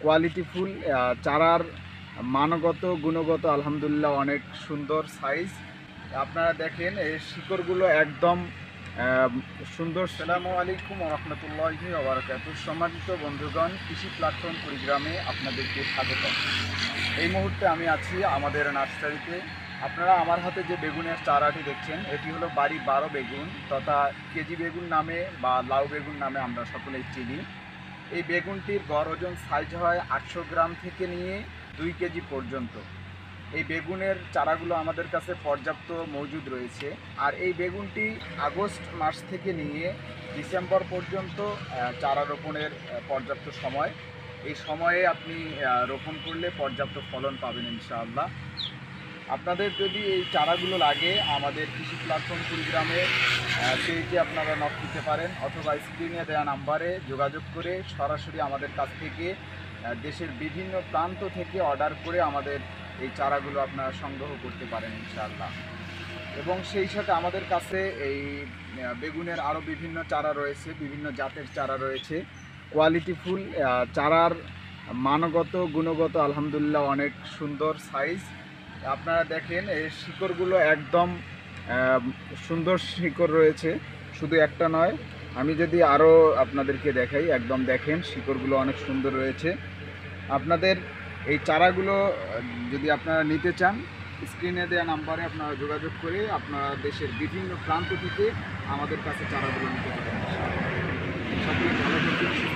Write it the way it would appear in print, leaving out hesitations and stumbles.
কোয়ালিটিফুল চারার মানগত গুণগত আলহামদুলিল্লাহ অনেক সুন্দর সাইজ। আপনারা দেখেন এই শিকড়গুলো একদম সুন্দর। আসসালামু আলাইকুম ওয়া রাহমাতুল্লাহি ওয়া বারাকাতুহু। সম্মানিত বন্ধুগণ, কৃষি প্ল্যাটফর্ম কুড়িগ্রামে আপনাদেরকে স্বাগত। এই মুহূর্তে আমি আছি আমাদের নার্সারিতে। আপনারা আমার হাতে যে বেগুনের চারাটি দেখছেন, এটি হলো বাড়ি 12 বেগুন তথা কেজি বেগুন নামে বা লাউ বেগুন নামে আমরা সকলেই চিনি। এই বেগুনটির গড় ওজন সাইজ হয় 800 গ্রাম থেকে নিয়ে 2 কেজি পর্যন্ত। এই বেগুনের চারাগুলো আমাদের কাছে পর্যাপ্ত মজুদ রয়েছে। আর এই বেগুনটি আগস্ট মাস থেকে নিয়ে ডিসেম্বর পর্যন্ত চারা রোপণের পর্যাপ্ত সময়। এই সময়ে আপনি রোপণ করলে পর্যাপ্ত ফলন পাবেন ইনশাআল্লাহ। আপনাদের যদি এই চারাগুলো লাগে, আমাদের কৃষি প্ল্যাটফর্ম কুড়িগ্রামে পেজে আপনারা নক দিতে পারেন, অথবা স্ক্রিনে দেওয়া নাম্বারে যোগাযোগ করে সরাসরি আমাদের কাছ থেকে দেশের বিভিন্ন প্রান্ত থেকে অর্ডার করে আমাদের এই চারাগুলো আপনারা সংগ্রহ করতে পারেন ইনশাআল্লাহ। এবং সেই সাথে আমাদের কাছে এই বেগুনের আরও বিভিন্ন চারা রয়েছে, বিভিন্ন জাতের চারা রয়েছে। কোয়ালিটিফুল চারার মানগত গুণগত আলহামদুলিল্লাহ অনেক সুন্দর সাইজ। আপনারা দেখেন এই শিকড়গুলো একদম সুন্দর শিকড় রয়েছে, শুধু একটা নয়। আমি যদি আরও আপনাদেরকে দেখাই, একদম দেখেন শিকড়গুলো অনেক সুন্দর রয়েছে। আপনাদের এই চারাগুলো যদি আপনারা নিতে চান, স্ক্রিনে দেওয়া নাম্বারে আপনারা যোগাযোগ করে আপনারা দেশের বিভিন্ন প্রান্ত থেকে আমাদের কাছে চারাগুলো নিতে পারেন। সকলে ভালো থাকবেন।